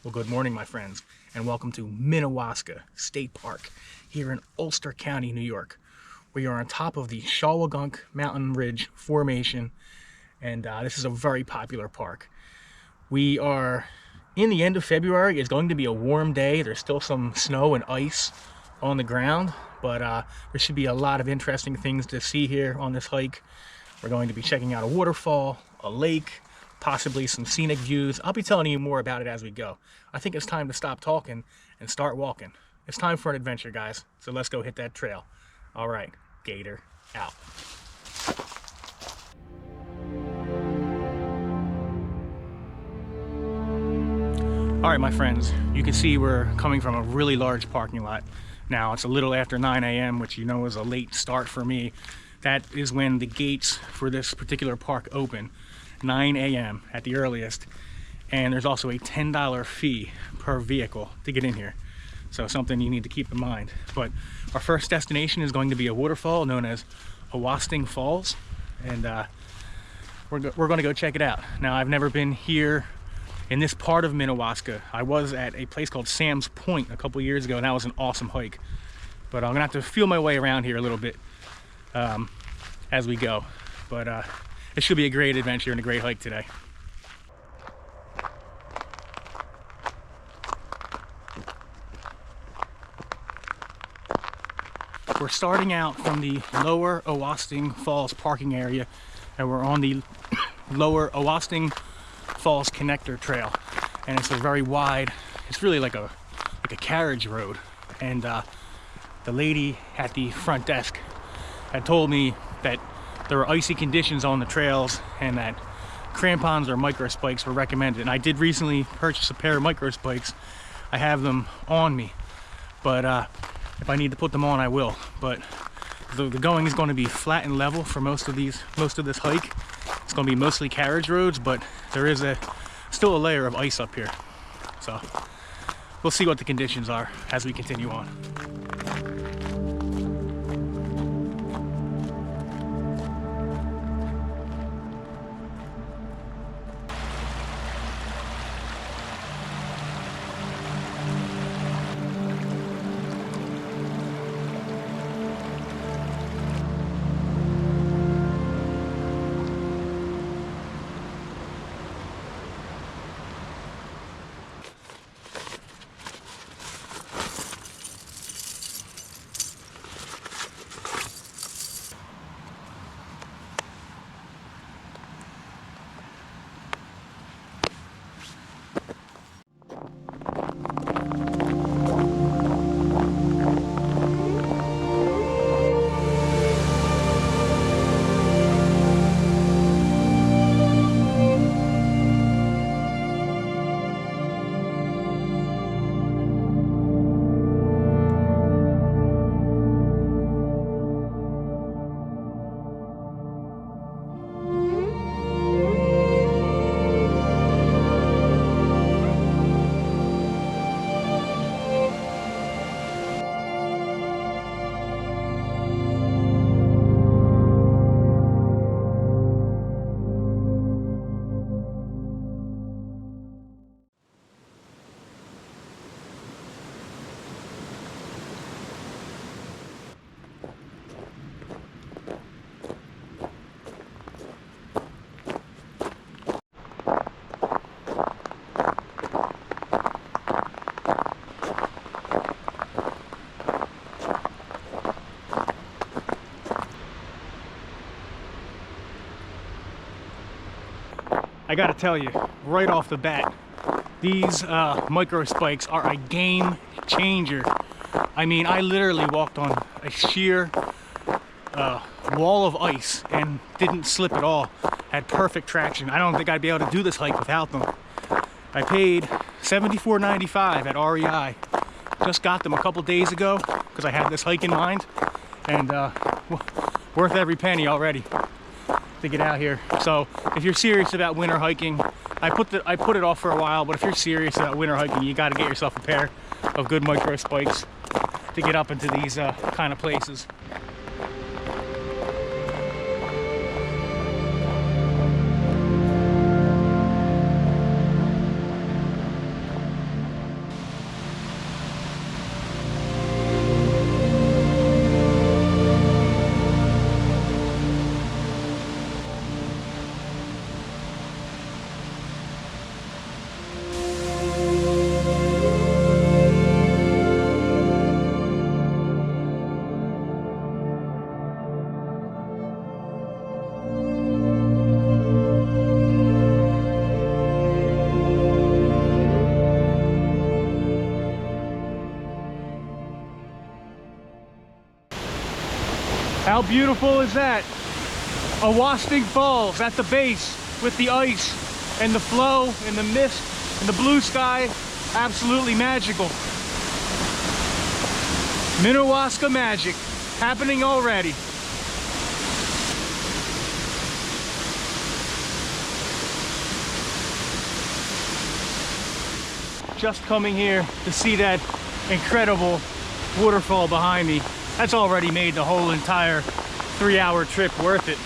Well, good morning, my friends, and welcome to Minnewaska State Park here in Ulster County, New York. We are on top of the Shawangunk Ridge formation, and this is a very popular park. We are in the end of February. It's going to be a warm day. There's still some snow and ice on the ground, but there should be a lot of interesting things to see here on this hike. We're going to be checking out a waterfall, a lake, possibly some scenic views. I'll be telling you more about it as we go. I think it's time to stop talking and start walking. It's time for an adventure, guys. So let's go hit that trail. All right, Gator out. All right, my friends, you can see we're coming from a really large parking lot. Now it's a little after 9 a.m., which you know is a late start for me. That is when the gates for this particular park open. 9 a.m. at the earliest, and there's also a $10 fee per vehicle to get in here, so something you need to keep in mind. But our first destination is going to be a waterfall known as Awosting Falls, and we're going to go check it out. Now, I've never been here in this part of Minnewaska. I was at a place called Sam's Point a couple years ago, and that was an awesome hike, but I'm gonna have to feel my way around here a little bit as we go. But it should be a great adventure and a great hike today. We're starting out from the lower Awosting Falls parking area, and we're on the lower Awosting Falls connector trail, and it's a very wide, it's really like a carriage road. And the lady at the front desk had told me that there were icy conditions on the trails and that crampons or microspikes were recommended. And I did recently purchase a pair of microspikes. I have them on me, but if I need to put them on, I will. But the going is going to be flat and level for most of this hike. It's going to be mostly carriage roads, but there is still a layer of ice up here. So we'll see what the conditions are as we continue on. I gotta tell you, right off the bat, these microspikes are a game changer. I mean, I literally walked on a sheer wall of ice and didn't slip at all. Had perfect traction. I don't think I'd be able to do this hike without them. I paid $74.95 at REI. Just got them a couple days ago because I had this hike in mind, and worth every penny already to get out here. So if you're serious about winter hiking, I put it off for a while, but if you're serious about winter hiking, you got to get yourself a pair of good microspikes to get up into these kind of places. How beautiful is that? Awosting Falls at the base with the ice and the flow and the mist and the blue sky. Absolutely magical. Minnewaska magic happening already. Just coming here to see that incredible waterfall behind me. That's already made the whole entire 3-hour trip worth it.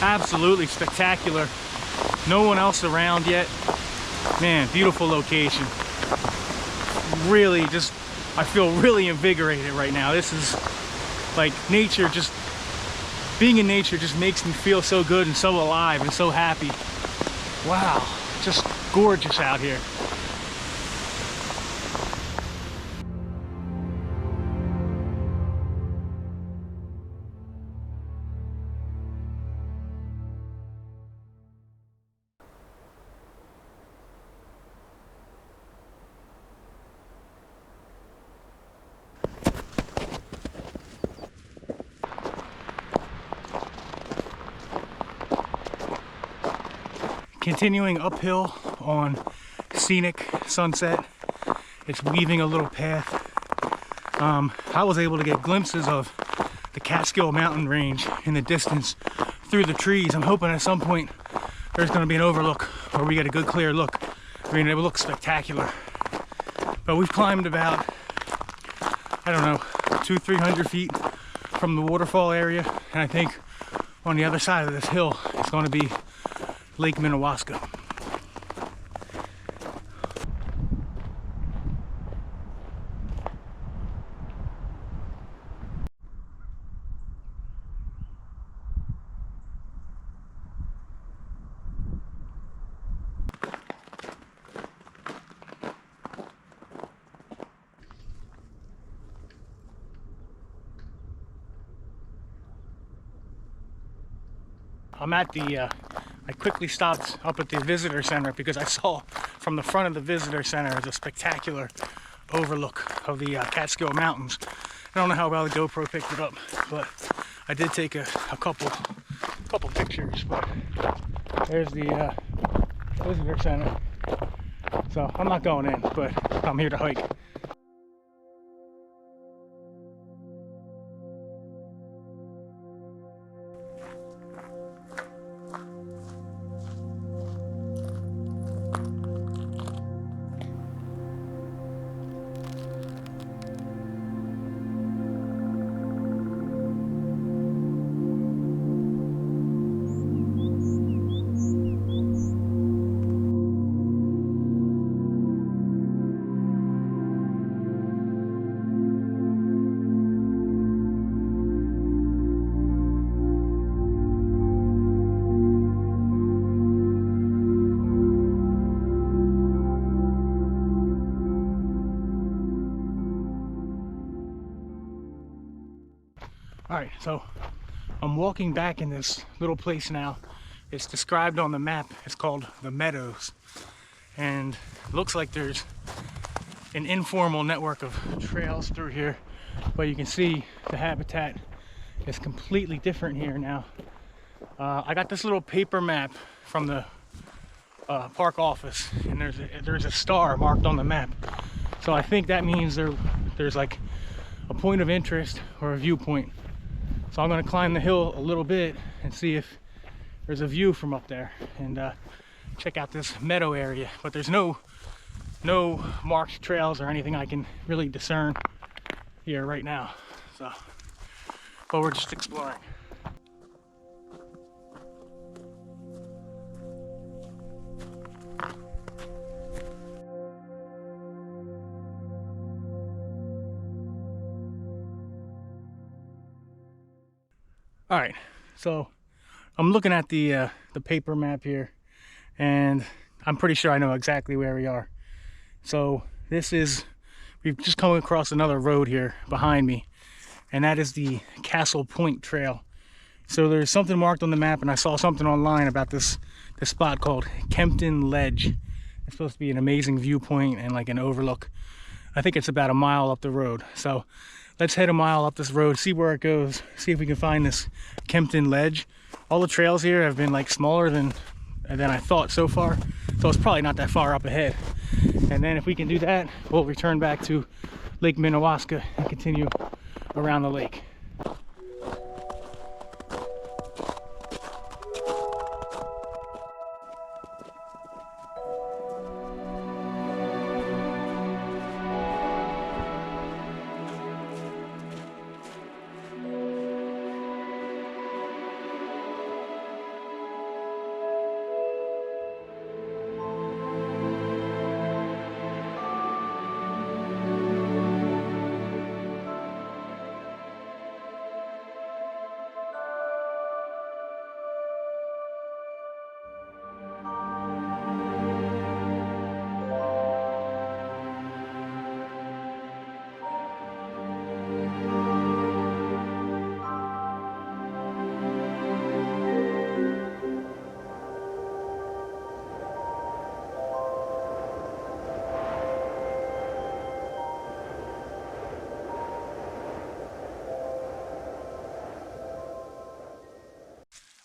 Absolutely spectacular. No one else around yet. Man, beautiful location. Really just, I feel really invigorated right now. This is like nature, just being in nature just makes me feel so good and so alive and so happy. Wow, just gorgeous out here. Continuing uphill on scenic Sunset. It's weaving a little path. I was able to get glimpses of the Catskill mountain range in the distance through the trees. I'm hoping at some point there's going to be an overlook where we get a good clear look. I mean, it will look spectacular. But we've climbed about, I don't know, 200-300 feet from the waterfall area, and I think on the other side of this hill it's going to be Lake Minnewaska. I'm at the I quickly stopped up at the visitor center because I saw from the front of the visitor center the spectacular overlook of the Catskill Mountains. I don't know how well the GoPro picked it up, but I did take a couple pictures. But there's the visitor center. So I'm not going in, but I'm here to hike. All right, so I'm walking back in this little place now. It's described on the map. It's called the Meadows. And it looks like there's an informal network of trails through here, but you can see the habitat is completely different here now. I got this little paper map from the park office, and there's a star marked on the map. So I think that means there's like a point of interest or a viewpoint. So I'm going to climb the hill a little bit and see if there's a view from up there and check out this meadow area. But there's no marked trails or anything I can really discern here right now. So, but we're just exploring. All right, so I'm looking at the paper map here, and I'm pretty sure I know exactly where we are. So we've just come across another road here behind me, and that is the Castle Point Trail. So there's something marked on the map, and I saw something online about this spot called Kempton Ledge. It's supposed to be an amazing viewpoint and like an overlook. I think it's about a mile up the road. So let's head a mile up this road, see where it goes, see if we can find this Kempton Ledge. All the trails here have been like smaller than I thought so far, so it's probably not that far up ahead. And then if we can do that, we'll return back to Lake Minnewaska and continue around the lake.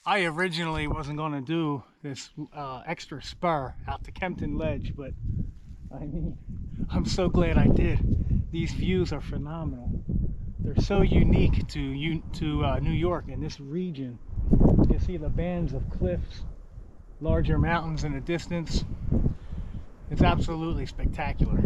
I originally wasn't going to do this extra spur out to Kempton Ledge, but I mean, I'm so glad I did. These views are phenomenal. They're so unique to New York and this region. You can see the bands of cliffs, larger mountains in the distance. It's absolutely spectacular.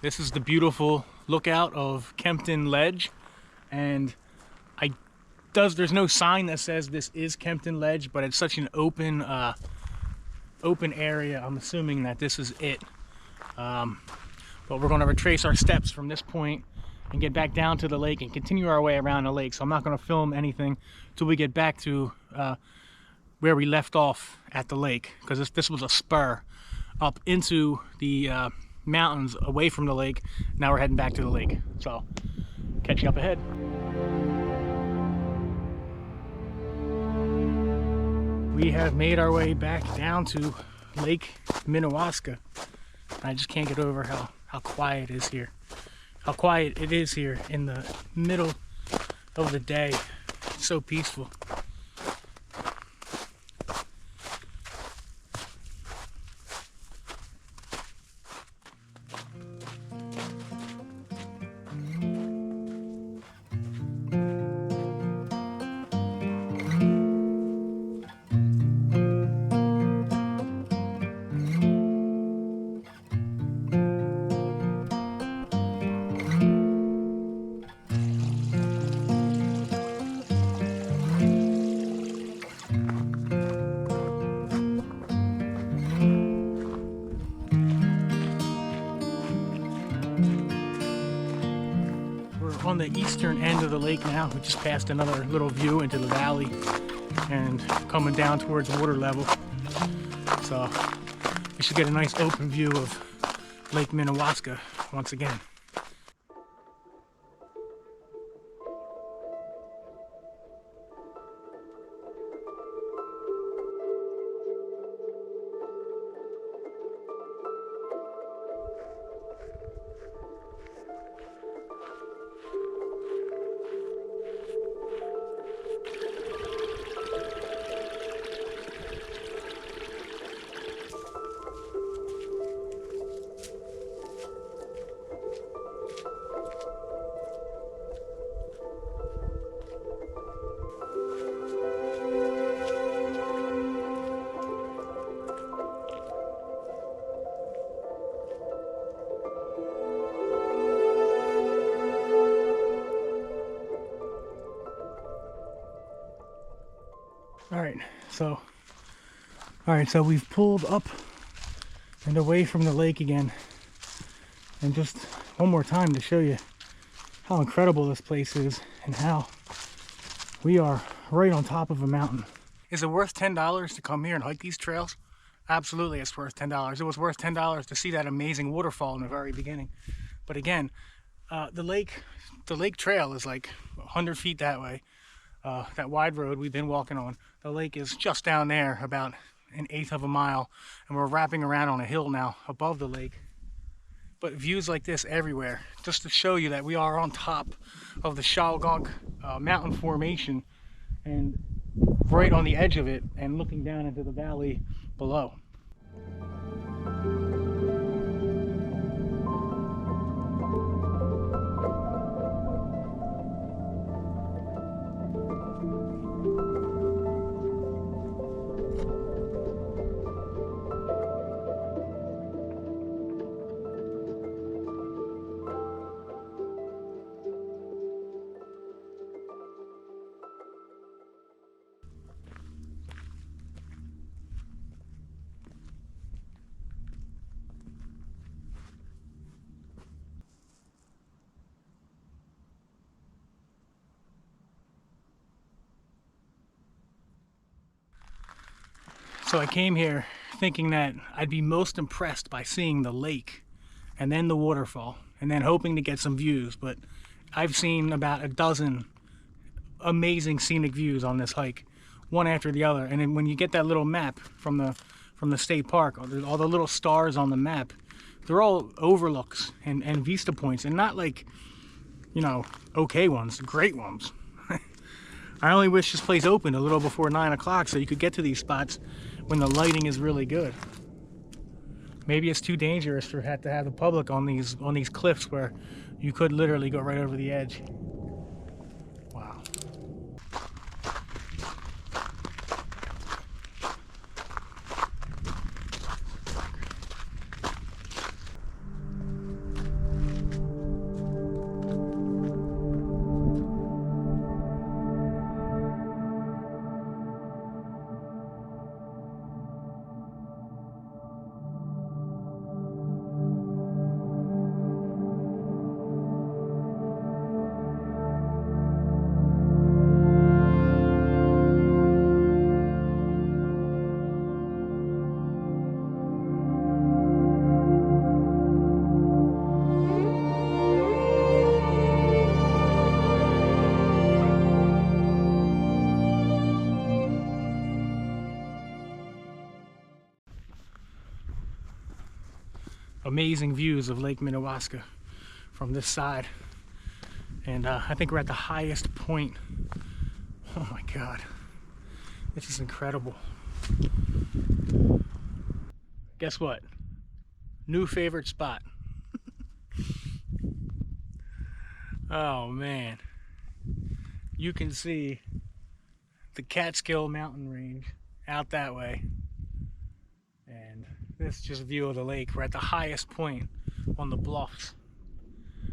This is the beautiful lookout of Kempton Ledge, and there's no sign that says this is Kempton Ledge, but it's such an open area. I'm assuming that this is it. But we're going to retrace our steps from this point and get back down to the lake and continue our way around the lake. So I'm not going to film anything till we get back to where we left off at the lake, because this was a spur up into the mountains away from the lake. Now we're heading back to the lake, so catch you up ahead. We have made our way back down to Lake Minnewaska. I just can't get over how quiet it is here. How quiet it is here in the middle of the day. It's so peaceful. On the eastern end of the lake now. We just passed another little view into the valley and coming down towards water level. So we should get a nice open view of Lake Minnewaska once again. so we've pulled up and away from the lake again, and just one more time to show you how incredible this place is and how we are right on top of a mountain. Is it worth $10 to come here and hike these trails? Absolutely, it's worth $10. It was worth $10 to see that amazing waterfall in the very beginning. But again, the lake trail is like 100 feet that way. That wide road we've been walking on, the lake is just down there, about 1/8 of a mile, and we're wrapping around on a hill now above the lake. But views like this everywhere, just to show you that we are on top of the Shawangunk mountain formation, and right on the edge of it, and looking down into the valley below. So I came here thinking that I'd be most impressed by seeing the lake and then the waterfall, and then hoping to get some views, but I've seen about a dozen amazing scenic views on this hike, one after the other. And then when you get that little map from the state park, all the little stars on the map, they're all overlooks and vista points, and not like, you know, okay ones, great ones. I only wish this place opened a little before 9 o'clock so you could get to these spots when the lighting is really good. Maybe it's too dangerous to have the public on these cliffs where you could literally go right over the edge. Wow. Amazing views of Lake Minnewaska from this side, and I think we're at the highest point. Oh my god, this is incredible. Guess what? New favorite spot. Oh man, you can see the Catskill mountain range out that way, and this is just a view of the lake. We're at the highest point on the bluffs.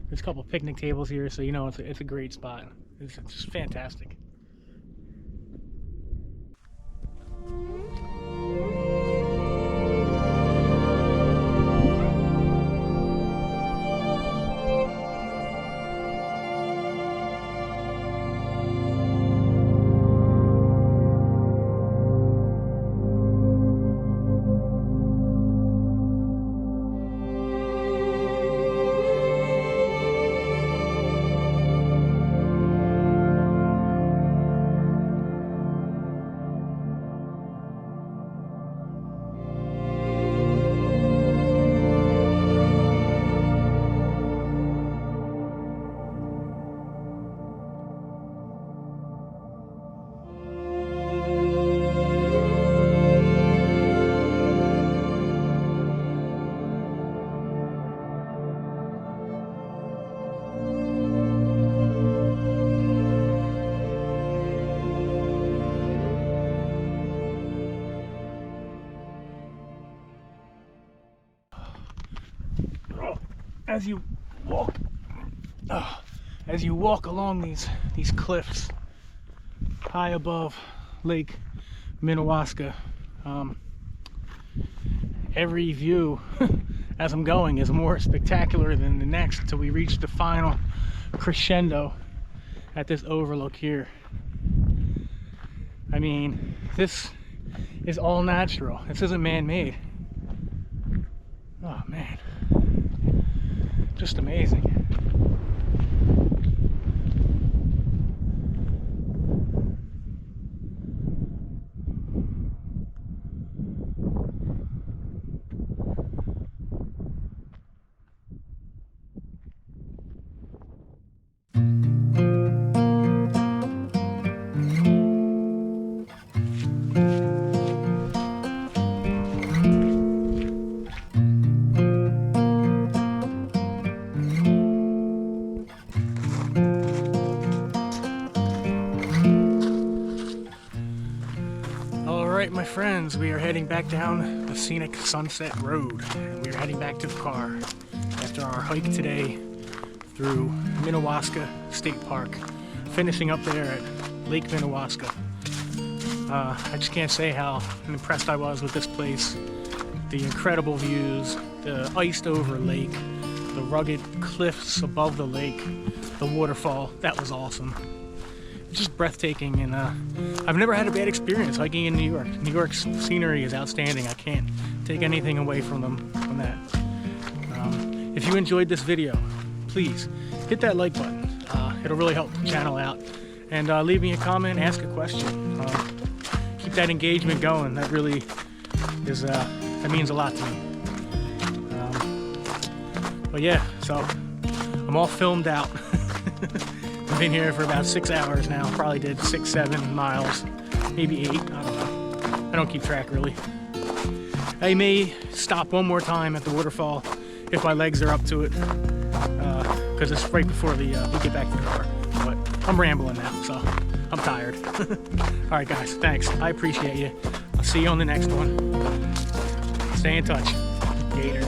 There's a couple picnic tables here, so you know it's a great spot. It's just fantastic. As you walk along these cliffs high above Lake Minnewaska. Every view as I'm going is more spectacular than the next until we reach the final crescendo at this overlook here. I mean, this is all natural. This isn't man-made. Oh man, just amazing. Alright, my friends, we are heading back down the scenic Sunset Road. We are heading back to the car after our hike today through Minnewaska State Park, finishing up there at Lake Minnewaska. I just can't say how impressed I was with this place. The incredible views, the iced over lake, the rugged cliffs above the lake, the waterfall. That was awesome. Just breathtaking, and I've never had a bad experience hiking in New York. New York's scenery is outstanding. I can't take anything away from that. If you enjoyed this video, please hit that like button. It'll really help the channel out. And leave me a comment, ask a question. Keep that engagement going. That really is, that means a lot to me. But yeah, so I'm all filmed out. I've been here for about 6 hours now. Probably did 6, 7 miles, maybe 8. I don't know. I don't keep track really. I may stop one more time at the waterfall if my legs are up to it, because it's right before we get back to the car. But I'm rambling now, so I'm tired. All right, guys. Thanks. I appreciate you. I'll see you on the next one. Stay in touch. Gator.